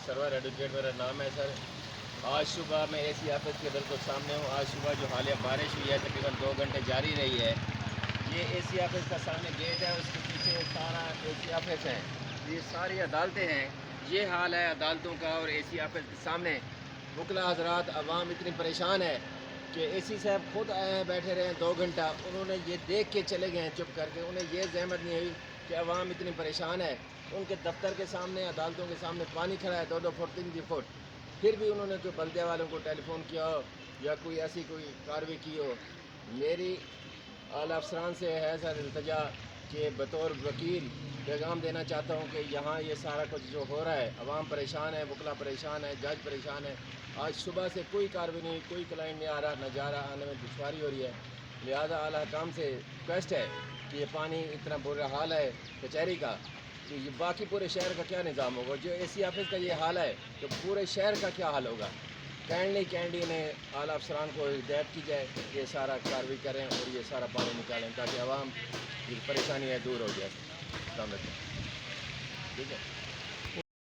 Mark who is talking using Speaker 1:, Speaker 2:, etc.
Speaker 1: Server advocate मेरा नाम है सर। आज सुबह मैं एसी ऑफिस के बिल्कुल सामने हूँ। आज सुबह जो हालिया बारिश हुई है तकरीबन 2 घंटे जारी रही है। ये एसी ऑफिस का सामने गेट है, उसके पीछे सारा एसी ऑफिस है, ये सारी अदालतें हैं। ये हाल है अदालतों का और एसी ऑफिस के सामने। वकला हजरात अवाम इतनी परेशान है कि एसी साहब खुद आए हैं, बैठे रहे हैं 2 घंटा, उन्होंने ये देख के चले गए हैं चुप करके। उन्हें ये जहमत नहीं हुई कि अवाम इतनी परेशान है। उनके दफ्तर के सामने, अदालतों के सामने पानी खड़ा है 2-2 फुट 3-3 फुट, फिर भी उन्होंने कोई बल्दिया वालों को टेलीफोन किया हो या कोई ऐसी कोई कार्रवाई की हो। मेरी आला अफसरान से है सर इल्तजा कि बतौर वकील पैगाम देना चाहता हूँ कि यहाँ ये सारा कुछ जो हो रहा है, अवाम परेशान है, वकला परेशान है, जज परेशान है। आज सुबह से कोई कार्रवाई नहीं, कोई क्लाइंट नहीं आ रहा, न जा रहा, आने में दुश्वारी हो रही है। लिहाजा आला हकाम से रिक्वेस्ट है कि ये पानी इतना बुरा हाल है कचहरी का, तो ये बाकी पूरे शहर का क्या निज़ाम होगा। जो एसी ऑफिस का ये हाल है तो पूरे शहर का क्या हाल होगा। कैंडी ने आला अफसरान को हिदायत की जाए, ये सारा कार्रवाई करें और ये सारा पानी निकालें ताकि आवाम की परेशानी है दूर हो जाए। ठीक है।